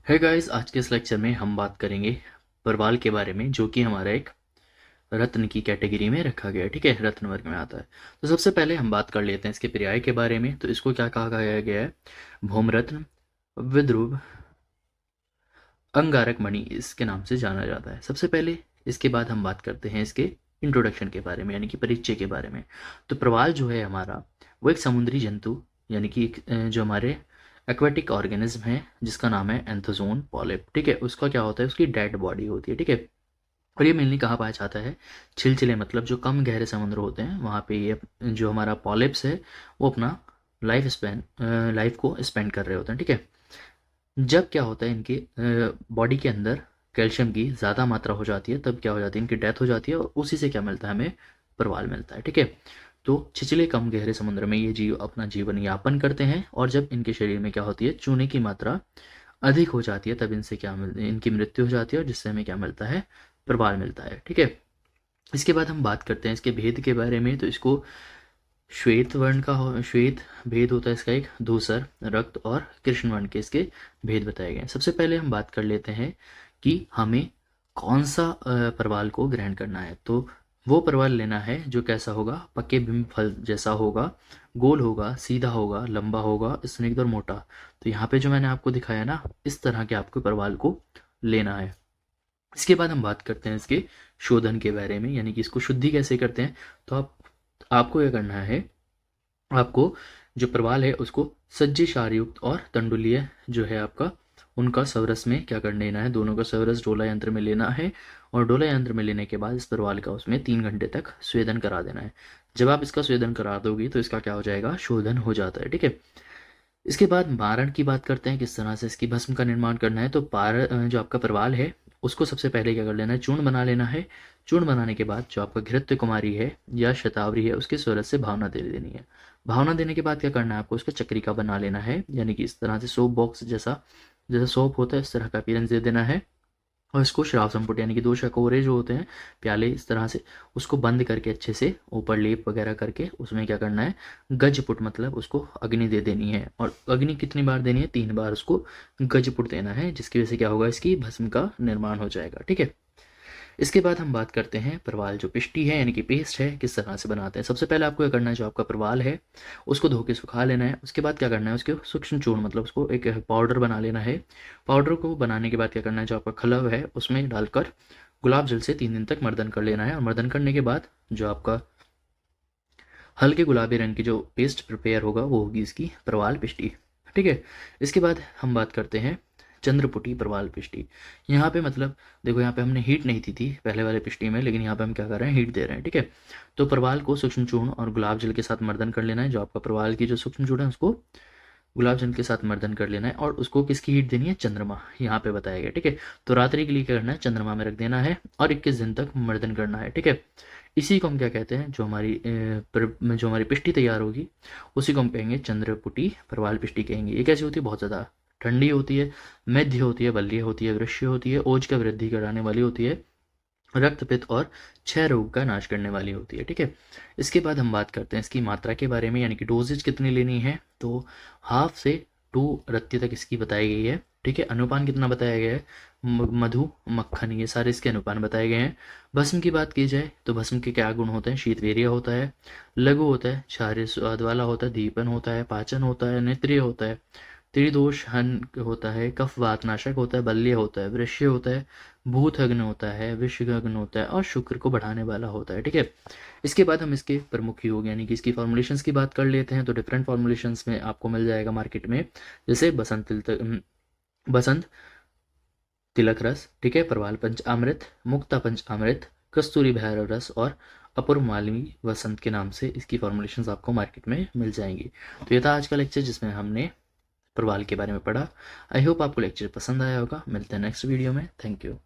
है गाइस, आज के इस लेक्चर में हम बात करेंगे प्रवाल के बारे में, जो कि हमारा एक रत्न की कैटेगरी में रखा गया है। ठीक है, रत्न वर्ग में आता है। तो सबसे पहले हम बात कर लेते हैं इसके पर्याय के बारे में। तो इसको क्या कहा गया है? भौमरत्न, विद्रुव, अंगारक मणि इसके नाम से जाना जाता है सबसे पहले। इसके बाद हम बात करते हैं इसके इंट्रोडक्शन के बारे में, यानी कि परिचय के बारे में। तो प्रवाल जो है हमारा, वो एक समुद्री जंतु, यानी कि जो हमारे एक्वेटिक ऑर्गेनिज्म है, जिसका नाम है एंथोजोन पॉलिप। ठीक है, उसका क्या होता है, उसकी डेड बॉडी होती है। ठीक है, और ये मेनली कहाँ पाया जाता है? छिलछिले, मतलब जो कम गहरे समुद्र होते हैं वहाँ पे ये जो हमारा पॉलिप्स है वो अपना लाइफ को स्पेंड कर रहे होते हैं। ठीक है, जब क्या होता है, इनके बॉडी के अंदर कैल्शियम की ज़्यादा मात्रा हो जाती है, तब क्या हो जाती है, इनकी डेथ हो जाती है, और उसी से क्या मिलता है, हमें प्रवाल मिलता है। ठीक है, तो छिछले कम गहरे समुद्र में ये जीव अपना जीवन यापन करते हैं, और जब इनके शरीर में क्या होती है, चूने की मात्रा अधिक हो जाती है, तब इनसे क्या मिलती है, इनकी मृत्यु हो जाती है, और जिससे हमें क्या मिलता है, प्रवाल मिलता है। ठीक है, इसके बाद हम बात करते हैं इसके भेद के बारे में। तो इसको श्वेत वर्ण का श्वेत भेद होता है इसका एक, धूसर, रक्त और कृष्ण वर्ण के इसके भेद बताए गए हैं। सबसे पहले हम बात कर लेते हैं कि हमें कौन सा प्रवाल को ग्रहण करना है। तो वो प्रवाल लेना है जो कैसा होगा, पक्के बिंब फल जैसा होगा, गोल होगा, सीधा होगा, लंबा होगा, स्निग्ध और मोटा। तो यहाँ पे जो मैंने आपको दिखाया ना, इस तरह के आपको प्रवाल को लेना है। इसके बाद हम बात करते हैं इसके शोधन के बारे में, यानी कि इसको शुद्धि कैसे करते हैं। तो आपको यह करना है, आपको जो प्रवाल है उसको सज्जी क्षारयुक्त और तंडुलीय जो है आपका, उनका सवरस में क्या कर लेना है, दोनों का सवरस डोला यंत्र में लेना है, और डोला यंत्र में लेने के बाद इस प्रवाल का उसमें 3 घंटे तक स्वेदन करा देना है। जब आप इसका स्वेदन करा दोगे तो इसका क्या हो जाएगा, शोधन हो जाता है। ठीक है, इसके बाद मारण की बात करते हैं, किस तरह से इसकी भस्म का निर्माण करना है। तो जो आपका प्रवाल है उसको सबसे पहले क्या कर लेना है, चूर्ण बना लेना है। चूर्ण बनाने के बाद जो आपका घृत्य कुमारी है या शतावरी है, उसके स्वरस से भावना दे देनी है। भावना देने के बाद क्या करना है, आपको उसका चक्रिका बना लेना है, यानी कि इस तरह से सोप बॉक्स जैसा, जैसा सोप होता है इस तरह का अपीयरेंस दे देना है। और इसको शराब संपुट, यानी कि 2 शकोरे जो होते हैं प्याले, इस तरह से उसको बंद करके अच्छे से ऊपर लेप वगैरह करके उसमें क्या करना है, गजपुट, मतलब उसको अग्नि दे देनी है। और अग्नि कितनी बार देनी है, 3 बार उसको गजपुट देना है, जिसकी वजह से क्या होगा, इसकी भस्म का निर्माण हो जाएगा। ठीक है, इसके बाद हम बात करते हैं प्रवाल जो पिष्टी है, यानी कि पेस्ट है, किस तरह से बनाते हैं। सबसे पहले आपको क्या करना है, जो आपका प्रवाल है उसको धो के सुखा लेना है। उसके बाद क्या करना है, उसके सूक्ष्म चूर्ण, मतलब उसको एक पाउडर बना लेना है। पाउडर को बनाने के बाद क्या करना है, जो आपका खलव है उसमें डालकर गुलाब जल से 3 दिन तक मर्दन कर लेना है। और मर्दन करने के बाद जो आपका हल्के गुलाबी रंग की जो पेस्ट प्रिपेयर होगा, वो होगी इसकी प्रवाल पिष्टी। ठीक है, इसके बाद हम बात करते हैं चंद्रपुटी प्रवाल पिष्टी। यहाँ पे मतलब देखो, यहाँ पे हमने हीट नहीं दी थी पहले वाले पिष्टी में, लेकिन यहाँ पे हम क्या कर रहे हैं, हीट दे रहे हैं। ठीक है, तो प्रवाल को सूक्ष्म चूर्ण और गुलाब जल के साथ मर्दन कर लेना है। जो आपका प्रवाल की जो सूक्ष्म चूर्ण है उसको गुलाब जल के साथ मर्दन कर लेना है, और उसको किसकी हीट देनी है, चंद्रमा, यहाँ पे बताया गया। ठीक है, तो रात्रि के लिए क्या करना है, चंद्रमा में रख देना है, और 21 दिन तक मर्दन करना है। ठीक है, इसी को हम क्या कहते हैं, जो हमारी पिष्टी तैयार होगी उसी को हम कहेंगे चंद्रपुटी प्रवाल पिष्टी कहेंगे। ये कैसी होती है, बहुत ज़्यादा ठंडी होती है, मेध्य होती है, बल्य होती है, वृष्य होती है, ओज का वृद्धि कराने वाली होती है, रक्तपित्त और क्षय रोग का नाश करने वाली होती है। ठीक है, इसके बाद हम बात करते हैं इसकी मात्रा के बारे में, यानी कि डोजेज कितनी लेनी है। तो हाफ से 2 रत्ती तक इसकी बताई गई है। ठीक है, अनुपान कितना बताया गया है, मधु, मक्खन, ये सारे इसके अनुपान बताए गए हैं। भस्म की बात की जाए तो भस्म के क्या गुण होते हैं, शीतवीर्य होता है, लघु होता है, क्षारीय स्वाद वाला होता है, दीपन होता है, पाचन होता है, नेत्रीय होता है, त्रिदोष हन होता है, कफ वात नाशक होता है, बल्य होता है, वृश्य होता है, भूतग्न होता है, विषगग्न होता है, और शुक्र को बढ़ाने वाला होता है। ठीक है, इसके बाद हम इसके प्रमुख योग, यानी कि इसकी फॉर्मुलेशंस की बात कर लेते हैं। तो डिफरेंट फॉर्मुलेशंस में आपको मिल जाएगा मार्केट में, जैसे बसंत तिलक रस, ठीक है, प्रवाल पंच अमृत, मुक्ता पंच अमृत, कस्तूरी भैरव रस, और अपूर्व मालवी वसंत के नाम से इसकी फॉर्मुलेशंस आपको मार्केट में मिल जाएंगी। तो ये था आज का लेक्चर, जिसमें हमने प्रवाल के बारे में पढ़ा। आई होप आपको लेक्चर पसंद आया होगा। मिलते हैं नेक्स्ट वीडियो में। Thank you.